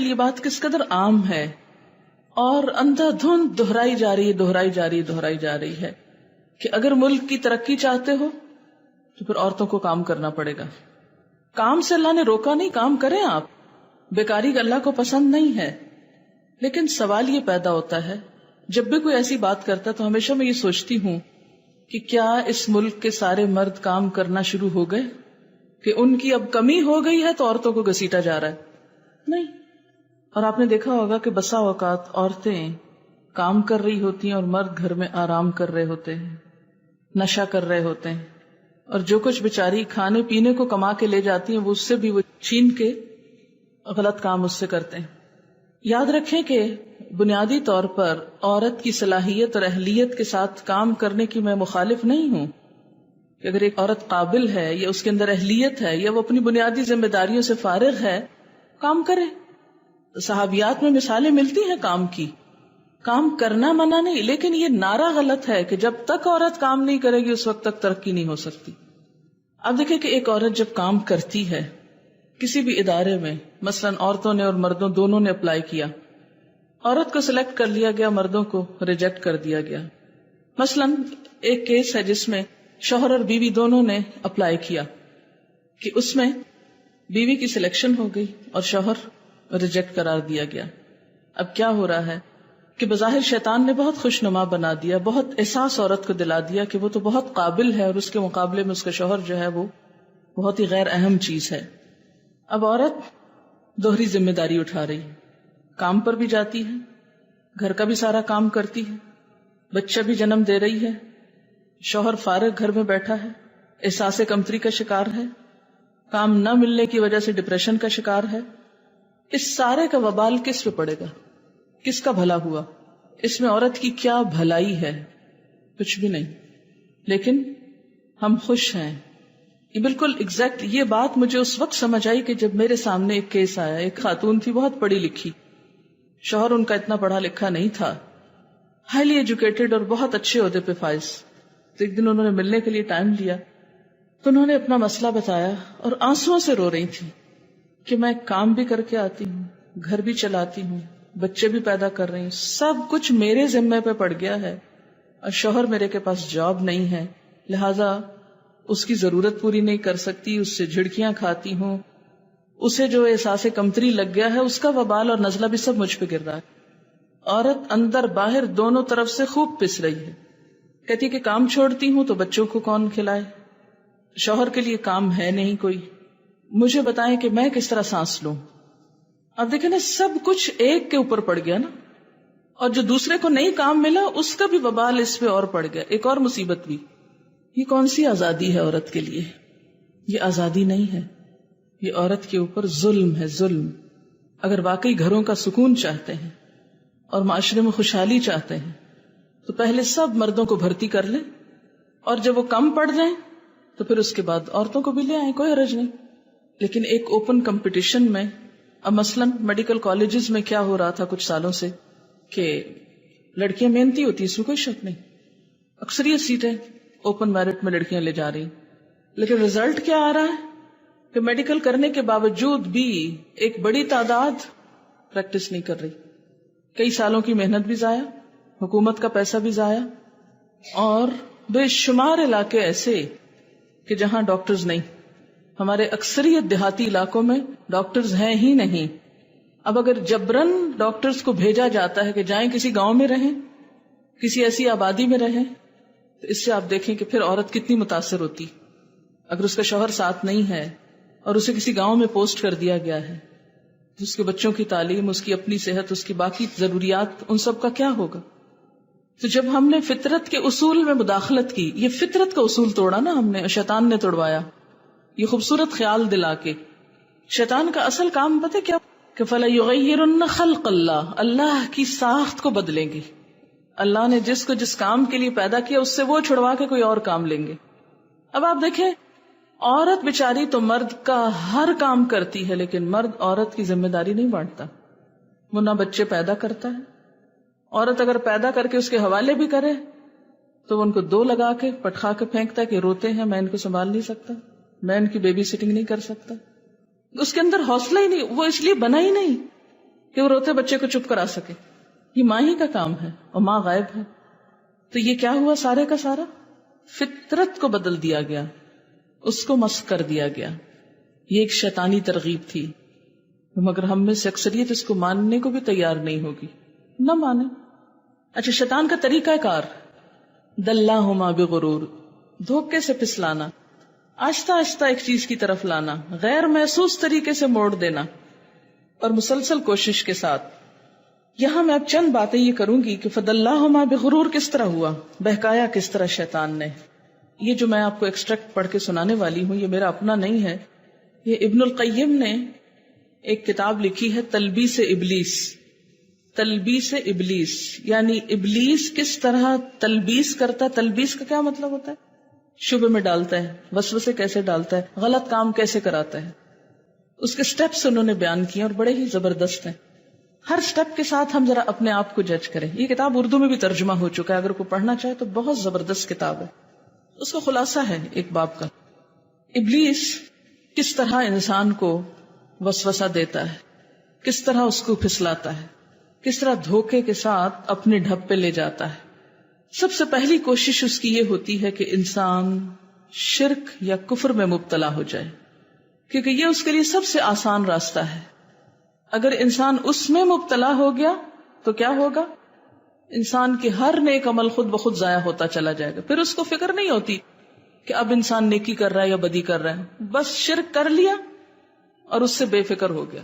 کل یہ بات کس قدر عام ہے اور اندھا دھند دہرائی جا رہی ہے کہ اگر ملک کی ترقی چاہتے ہو تو پھر عورتوں کو کام کرنا پڑے گا. کام سے اللہ نے روکا نہیں، کام کریں آپ، بیکاری اللہ کو پسند نہیں ہے. لیکن سوال یہ پیدا ہوتا ہے جب بھی کوئی ایسی بات کرتا ہے تو ہمیشہ میں یہ سوچتی ہوں کہ کیا اس ملک کے سارے مرد کام کرنا شروع ہو گئے کہ ان کی اب کمی ہو گئی ہے تو عورتوں کو گھسیٹا جا رہا ہے؟ نہیں. اور آپ نے دیکھا ہوگا کہ بسا اوقات عورتیں کام کر رہی ہوتی ہیں اور مرد گھر میں آرام کر رہے ہوتے ہیں، نشہ کر رہے ہوتے ہیں، اور جو کچھ بیچاری کھانے پینے کو کما کے لے جاتی ہیں وہ اس سے بھی وہ چھین کے غلط کام اس سے کرتے ہیں. یاد رکھیں کہ بنیادی طور پر عورت کی صلاحیت اور اہلیت کے ساتھ کام کرنے کی میں مخالف نہیں ہوں کہ اگر ایک عورت قابل ہے یا اس کے اندر اہلیت ہے یا وہ اپنی بنیادی ذمہ داریوں سے فارغ ہے، کام کرے. صحابیات میں مثالیں ملتی ہیں کام کی، کام کرنا منع نہیں، لیکن یہ نعرہ غلط ہے کہ جب تک عورت کام نہیں کرے گی اس وقت تک ترقی نہیں ہو سکتی. اب دیکھیں کہ ایک عورت جب کام کرتی ہے کسی بھی ادارے میں، مثلا عورتوں نے اور مردوں دونوں نے اپلائی کیا، عورت کو سلیکٹ کر لیا گیا، مردوں کو ریجیکٹ کر دیا گیا. مثلا ایک کیس ہے جس میں شوہر اور بیوی دونوں نے اپلائی کیا کہ اس میں بیوی کی سلیکشن ہو گئی اور شوہر ریجیکٹ قرار دیا گیا. اب کیا ہو رہا ہے کہ بظاہر شیطان نے بہت خوشنما بنا دیا، بہت احساس عورت کو دلا دیا کہ وہ تو بہت قابل ہے اور اس کے مقابلے میں اس کا شوہر جو ہے وہ بہت ہی غیر اہم چیز ہے. اب عورت دوہری ذمہ داری اٹھا رہی ہے، کام پر بھی جاتی ہے، گھر کا بھی سارا کام کرتی ہے، بچہ بھی جنم دے رہی ہے، شوہر فارغ گھر میں بیٹھا ہے، احساس کمتری کا شکار ہے، کام نہ ملنے کی وجہ سے ڈپریشن کا شکار ہے. اس سارے کا وبال کس پہ پڑے گا؟ کس کا بھلا ہوا؟ اس میں عورت کی کیا بھلائی ہے؟ کچھ بھی نہیں. لیکن ہم خوش ہیں. یہ بالکل ایگزیکٹ یہ بات مجھے اس وقت سمجھ آئی کہ جب میرے سامنے ایک کیس آیا. ایک خاتون تھی بہت پڑھی لکھی، شوہر ان کا اتنا پڑھا لکھا نہیں تھا، ہائیلی ایجوکیٹڈ اور بہت اچھے عہدے پہ فائز. تو ایک دن انہوں نے ملنے کے لیے ٹائم لیا تو انہوں نے اپنا مسئلہ بتایا اور آنسوؤں سے رو رہی تھی کہ میں کام بھی کر کے آتی ہوں، گھر بھی چلاتی ہوں، بچے بھی پیدا کر رہی ہوں، سب کچھ میرے ذمے پہ پڑ گیا ہے اور شوہر میرے کے پاس جاب نہیں ہے، لہذا اس کی ضرورت پوری نہیں کر سکتی، اس سے جھڑکیاں کھاتی ہوں، اسے جو احساس کمتری لگ گیا ہے اس کا وبال اور نزلہ بھی سب مجھ پہ گر رہا ہے. عورت اندر باہر دونوں طرف سے خوب پس رہی ہے. کہتی کہ کام چھوڑتی ہوں تو بچوں کو کون کھلائے، شوہر کے لیے کام ہے نہیں کوئی، مجھے بتائیں کہ میں کس طرح سانس لوں. اب دیکھیں نا، سب کچھ ایک کے اوپر پڑ گیا نا، اور جو دوسرے کو نہیں کام ملا اس کا بھی وبال اس پہ اور پڑ گیا، ایک اور مصیبت بھی. یہ کون سی آزادی ہے عورت کے لیے؟ یہ آزادی نہیں ہے، یہ عورت کے اوپر ظلم ہے، ظلم. اگر واقعی گھروں کا سکون چاہتے ہیں اور معاشرے میں خوشحالی چاہتے ہیں تو پہلے سب مردوں کو بھرتی کر لیں، اور جب وہ کم پڑ جائیں تو پھر اس کے بعد عورتوں کو بھی لے آئیں، کوئی حرج نہیں. لیکن ایک اوپن کمپٹیشن میں، اب مثلا میڈیکل کالجز میں کیا ہو رہا تھا کچھ سالوں سے کہ لڑکیاں محنتی ہوتی، اس میں کوئی شک نہیں، اکثریت سیٹیں اوپن میرٹ میں لڑکیاں لے جا رہی، لیکن رزلٹ کیا آ رہا ہے کہ میڈیکل کرنے کے باوجود بھی ایک بڑی تعداد پریکٹس نہیں کر رہی. کئی سالوں کی محنت بھی ضائع، حکومت کا پیسہ بھی ضائع، اور بے شمار علاقے ایسے کہ جہاں ڈاکٹرز نہیں. ہمارے اکثریت دیہاتی علاقوں میں ڈاکٹرز ہیں ہی نہیں. اب اگر جبرن ڈاکٹرز کو بھیجا جاتا ہے کہ جائیں کسی گاؤں میں رہیں، کسی ایسی آبادی میں رہیں، تو اس سے آپ دیکھیں کہ پھر عورت کتنی متاثر ہوتی. اگر اس کا شوہر ساتھ نہیں ہے اور اسے کسی گاؤں میں پوسٹ کر دیا گیا ہے تو اس کے بچوں کی تعلیم، اس کی اپنی صحت، اس کی باقی ضروریات، ان سب کا کیا ہوگا؟ تو جب ہم نے فطرت کے اصول میں مداخلت کی، یہ فطرت کا اصول توڑا نا ہم نے، شیطان نے توڑوایا یہ خوبصورت خیال دلا کے. شیطان کا اصل کام پتہ کیا کہ فَلَيُغَيِّرُنَّ خَلْقَ اللَّهِ، اللہ کی ساخت کو بدلیں گے. اللہ نے جس کو جس کام کے لیے پیدا کیا اس سے وہ چھڑوا کے کوئی اور کام لیں گے. اب آپ دیکھیں، عورت بیچاری تو مرد کا ہر کام کرتی ہے، لیکن مرد عورت کی ذمہ داری نہیں بانٹتا. وہ نہ بچے پیدا کرتا ہے. عورت اگر پیدا کر کے اس کے حوالے بھی کرے تو وہ ان کو دو لگا کے پٹخا کے پھینکتا ہے کہ روتے ہیں، میں ان کو سنبھال نہیں سکتا، میں ان کی بیبی سٹنگ نہیں کر سکتا. اس کے اندر حوصلہ ہی نہیں، وہ اس لیے بنا ہی نہیں کہ وہ روتے بچے کو چپ کرا سکے. یہ ماں ہی کا کام ہے اور ماں غائب ہے. تو یہ کیا ہوا؟ سارے کا سارا فطرت کو بدل دیا گیا، اس کو مسخ کر دیا گیا. یہ ایک شیطانی ترغیب تھی، مگر ہم میں سے اکثریت اس کو ماننے کو بھی تیار نہیں ہوگی. نہ مانے. اچھا، شیطان کا طریقہ کار دلہما بغرور، دھوکے سے پھسلانا، آہستہ آہستہ ایک چیز کی طرف لانا، غیر محسوس طریقے سے موڑ دینا، اور مسلسل کوشش کے ساتھ. یہاں میں اب چند باتیں یہ کروں گی کہ فدلہما بغرور کس طرح ہوا، بہکایا کس طرح شیطان نے. یہ جو میں آپ کو ایکسٹریکٹ پڑھ کے سنانے والی ہوں یہ میرا اپنا نہیں ہے، یہ ابن القیم نے ایک کتاب لکھی ہے تلبیس ابلیس. تلبیس ابلیس یعنی ابلیس کس طرح تلبیس کرتا ہے. تلبیس کا کیا مطلب ہوتا ہے؟ شبہ میں ڈالتا ہے، وسوسے کیسے ڈالتا ہے، غلط کام کیسے کراتا ہے. اس کے سٹیپس انہوں نے بیان کیے اور بڑے ہی زبردست ہیں. ہر سٹیپ کے ساتھ ہم ذرا اپنے آپ کو جج کریں. یہ کتاب اردو میں بھی ترجمہ ہو چکا ہے، اگر کوئی پڑھنا چاہے تو بہت زبردست کتاب ہے. اس کا خلاصہ ہے ایک باب کا، ابلیس کس طرح انسان کو وسوسہ دیتا ہے، کس طرح اس کو پھسلاتا ہے، کس طرح دھوکے کے ساتھ اپنے ڈھب پہ لے جاتا ہے. سب سے پہلی کوشش اس کی یہ ہوتی ہے کہ انسان شرک یا کفر میں مبتلا ہو جائے، کیونکہ یہ اس کے لیے سب سے آسان راستہ ہے. اگر انسان اس میں مبتلا ہو گیا تو کیا ہوگا؟ انسان کے ہر نیک عمل خود بخود ضائع ہوتا چلا جائے گا. پھر اس کو فکر نہیں ہوتی کہ اب انسان نیکی کر رہا ہے یا بدی کر رہا ہے، بس شرک کر لیا اور اس سے بے فکر ہو گیا.